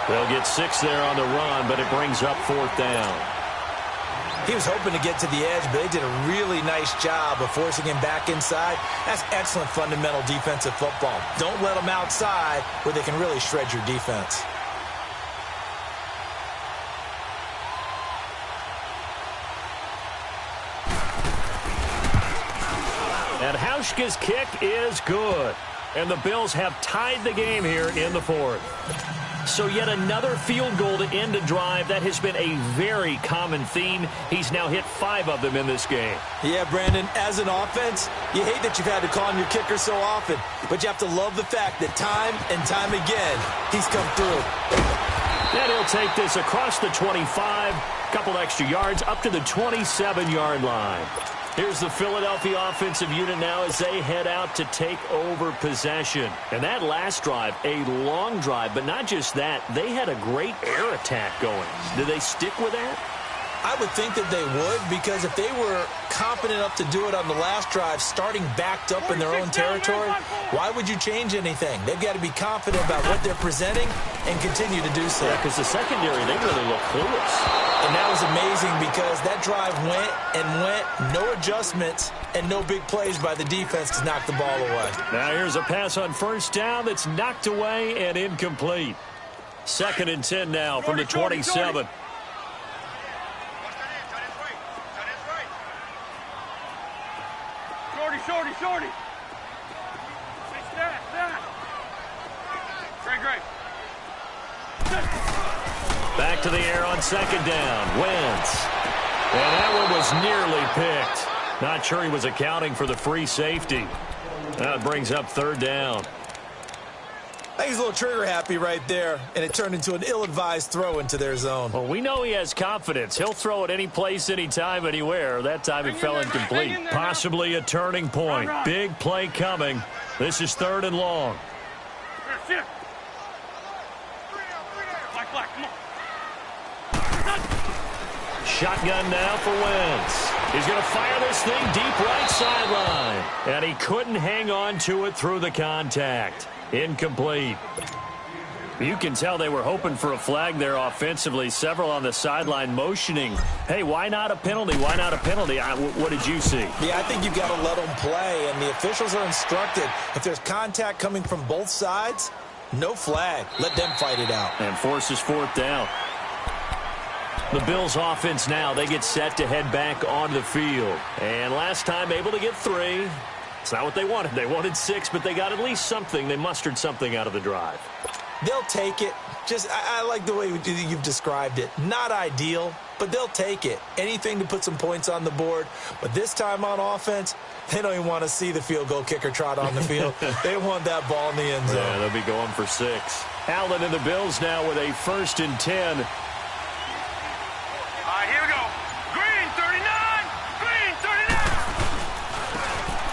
They'll get 6 there on the run, but it brings up 4th down. He was hoping to get to the edge, but they did a really nice job of forcing him back inside. That's excellent fundamental defensive football. Don't let them outside where they can really shred your defense. And Hauschka's kick is good. And the Bills have tied the game here in the fourth. So yet another field goal to end a drive. That has been a very common theme. He's now hit 5 of them in this game. Yeah, Brandon, as an offense, you hate that you've had to call on your kicker so often, but you have to love the fact that time and time again, he's come through. And he'll take this across the 25, couple extra yards, up to the 27-yard line. Here's the Philadelphia offensive unit now as they head out to take over possession. And that last drive, a long drive, but not just that, they had a great air attack going. Do they stick with that? I would think that they would, because if they were confident enough to do it on the last drive, starting backed up in their own territory, why would you change anything? They've got to be confident about what they're presenting and continue to do so. Yeah, because the secondary, they really look clueless. And that was amazing because that drive went and went, no adjustments, and no big plays by the defense to knock the ball away. Now here's a pass on first down that's knocked away and incomplete. 2nd and 10 now from the 27. Shorty. That. Great. Back to the air on 2nd down. Wentz. And that one was nearly picked. Not sure he was accounting for the free safety. That brings up 3rd down. I think he's a little trigger happy right there, and it turned into an ill-advised throw into their zone. Well, we know he has confidence. He'll throw it any place, anytime, anywhere. That time it fell incomplete. Possibly a turning point. Big play coming. This is 3rd and long. Shotgun now for Wentz. He's going to fire this thing deep right sideline. And he couldn't hang on to it through the contact. Incomplete. You can tell they were hoping for a flag there offensively. Several on the sideline motioning. Hey, why not a penalty? Why not a penalty? What did you see? Yeah, I think you've got to let them play, and the officials are instructed. If there's contact coming from both sides, no flag. Let them fight it out. And forces 4th down. The Bills offense now, they get set to head back onto the field. And last time able to get 3. It's not what they wanted. They wanted 6, but they got at least something. They mustered something out of the drive. They'll take it. I like the way you've described it. Not ideal, but they'll take it. Anything to put some points on the board. But this time on offense, they don't even want to see the field goal kicker trot on the field. They want that ball in the end zone. Yeah, they'll be going for 6. Allen and the Bills now with a 1st and 10. Here we go. Green 39.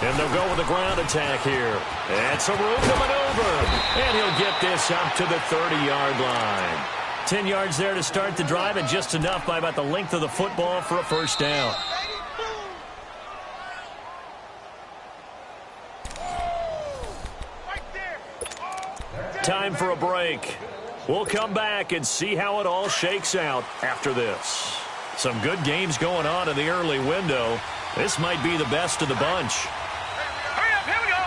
And they'll go with a ground attack here. And some room to maneuver. And he'll get this up to the 30-yard line. 10 yards there to start the drive, and just enough by about the length of the football for a 1st down. Time for a break. We'll come back and see how it all shakes out after this. Some good games going on in the early window. This might be the best of the bunch. Hurry up, here we go.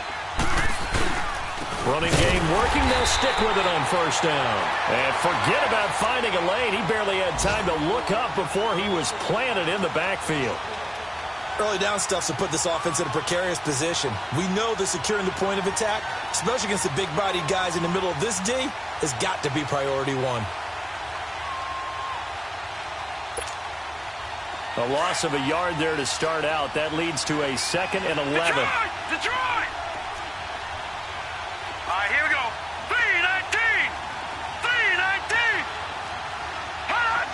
Running game working. They'll stick with it on 1st down. And forget about finding a lane. He barely had time to look up before he was planted in the backfield. Early down stuffs will put this offense in a precarious position. We know that securing the point of attack, especially against the big-bodied guys in the middle of this D, has got to be priority 1. A loss of a yard there to start out. That leads to a 2nd and 11. Detroit! Here we go. 3-19. Hot!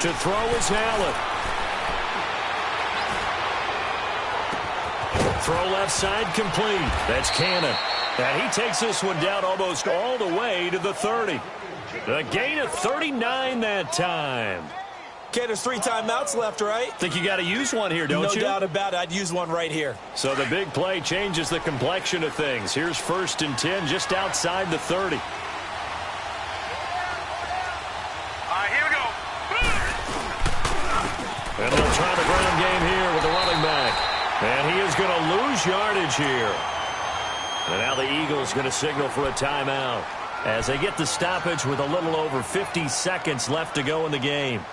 To throw is Allen. Throw left side complete. That's Cannon. And he takes this one down almost all the way to the 30. A gain of 39 that time. Okay, there's 3 timeouts left, right? Think you got to use one here, don't you? No doubt about it. I'd use one right here. So the big play changes the complexion of things. Here's 1st and 10 just outside the 30. Here we go. And they'll try the ground game here with the running back. And he is going to lose yardage here. And now the Eagles going to signal for a timeout as they get the stoppage with a little over 50 seconds left to go in the game.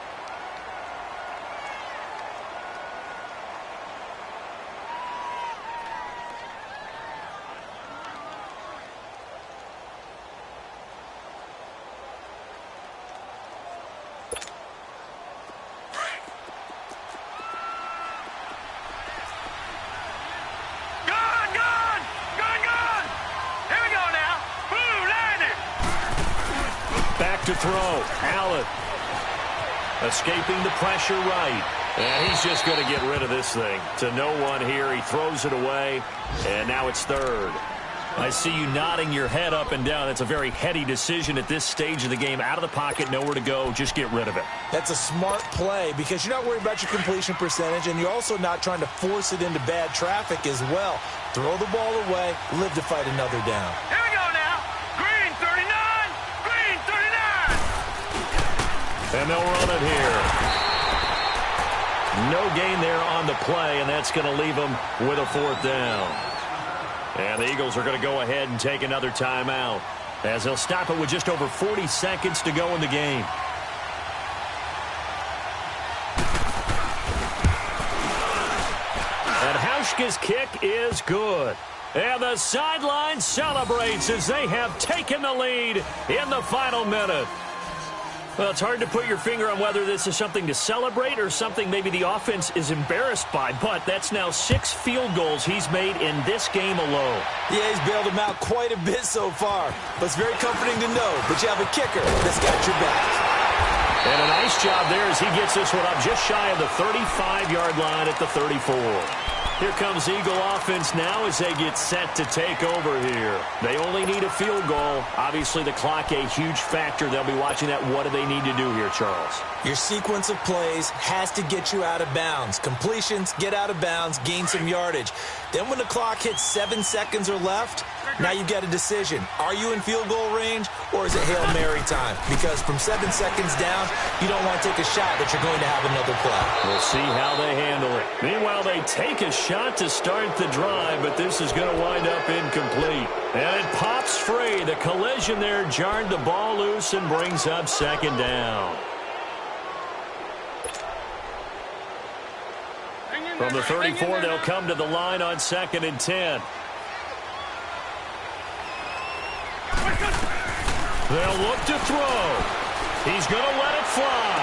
throw. Allen escaping the pressure right. And he's just going to get rid of this thing. To no one here. He throws it away. And now it's third. I see you nodding your head up and down. It's a very heady decision at this stage of the game. Out of the pocket, nowhere to go. Just get rid of it. That's a smart play because you're not worried about your completion percentage, and you're also not trying to force it into bad traffic as well. Throw the ball away, live to fight another down. Here we go now. Green 39. Green 39. And they'll run it here. No gain there on the play, and that's going to leave them with a fourth down. And the Eagles are going to go ahead and take another timeout as they'll stop it with just over 40 seconds to go in the game. And Hauschka's kick is good. And the sideline celebrates as they have taken the lead in the final minute. Well, it's hard to put your finger on whether this is something to celebrate or something maybe the offense is embarrassed by, but that's now 6 field goals he's made in this game alone. Yeah, he's bailed them out quite a bit so far, but it's very comforting to know that you have a kicker that's got your back. And a nice job there as he gets this one up just shy of the 35-yard line at the 34. Here comes Eagle offense now as they get set to take over here. They only need a field goal. Obviously, the clock a huge factor. They'll be watching that. What do they need to do here, Charles? Your sequence of plays has to get you out of bounds. Completions, get out of bounds, gain some yardage. Then when the clock hits 7 seconds or left, now you've got a decision. Are you in field goal range or is it Hail Mary time? Because from 7 seconds down, you don't want to take a shot that you're going to have another play. We'll see how they handle it. Meanwhile, they take a shot to start the drive, but this is going to wind up incomplete. And it pops free. The collision there jarred the ball loose and brings up second down. From the 34, they'll come to the line on 2nd and 10. They'll look to throw. He's going to let it fly.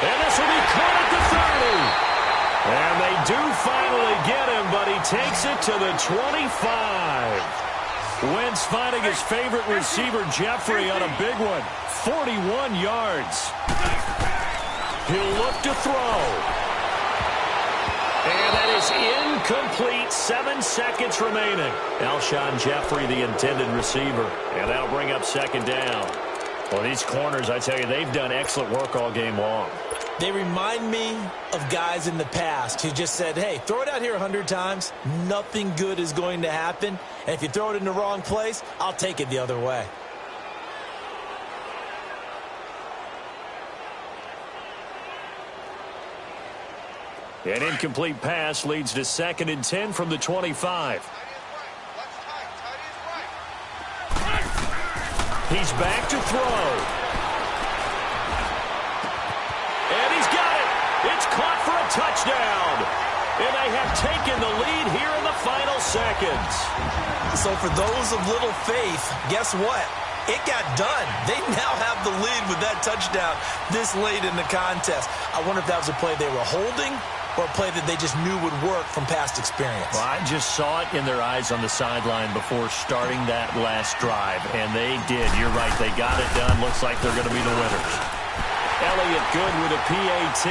And this will be caught at the 30. And they do finally get him, but he takes it to the 25. Wentz finding his favorite receiver, Jeffrey, on a big one. 41 yards. He'll look to throw. And that is incomplete. 7 seconds remaining. Alshon Jeffrey, the intended receiver. And that'll bring up second down. Well, these corners, I tell you, they've done excellent work all game long. They remind me of guys in the past who just said, hey, throw it out here 100 times. Nothing good is going to happen. And if you throw it in the wrong place, I'll take it the other way. An incomplete pass leads to 2nd and 10 from the 25. He's back to throw. And he's got it. It's caught for a touchdown. And they have taken the lead here in the final seconds. So for those of little faith, guess what? It got done. They now have the lead with that touchdown this late in the contest. I wonder if that was a play they were holding or a play that they just knew would work from past experience. Well, I just saw it in their eyes on the sideline before starting that last drive, and they did. You're right. They got it done. Looks like they're going to be the winners. Elliott good with a PAT,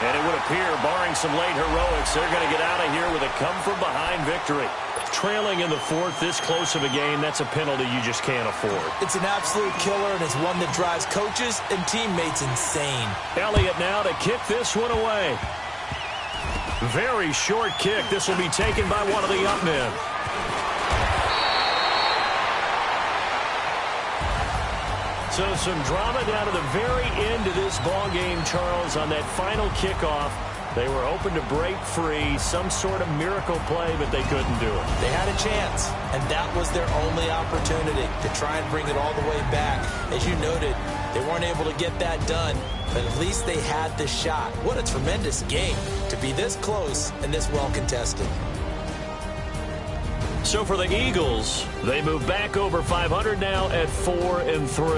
and it would appear, barring some late heroics, they're going to get out of here with a come-from-behind victory. Trailing in the 4th, this close of a game, that's a penalty you just can't afford. It's an absolute killer, and it's one that drives coaches and teammates insane. Elliott now to kick this one away. Very short kick. This will be taken by one of the up men. So some drama down to the very end of this ball game, Charles, on that final kickoff. They were hoping to break free, some sort of miracle play, but they couldn't do it. They had a chance, and that was their only opportunity to try and bring it all the way back. As you noted, they weren't able to get that done, but at least they had the shot. What a tremendous game to be this close and this well contested. So for the Eagles, they move back over 500 now at 4-3.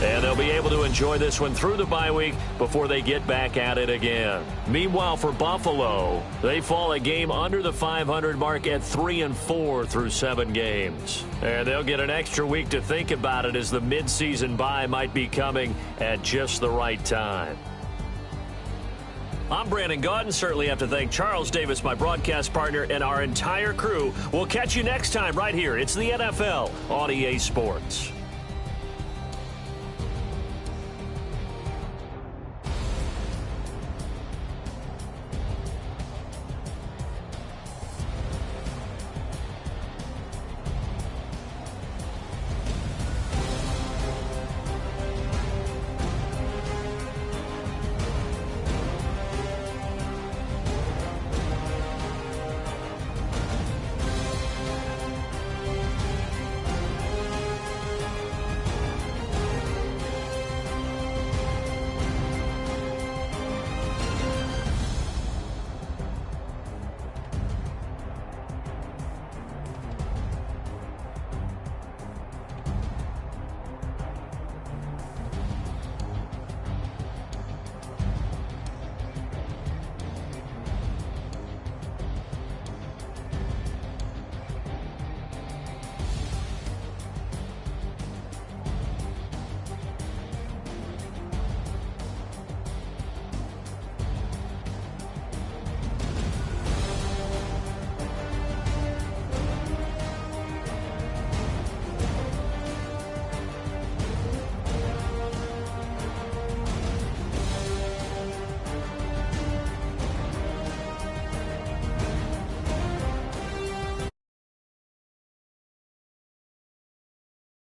And they'll be able to enjoy this one through the bye week before they get back at it again. Meanwhile, for Buffalo, they fall a game under the 500 mark at 3-4 through 7 games. And they'll get an extra week to think about it as the midseason bye might be coming at just the right time. I'm Brandon Gaudin. Certainly have to thank Charles Davis, my broadcast partner, and our entire crew. We'll catch you next time right here. It's the NFL on EA Sports.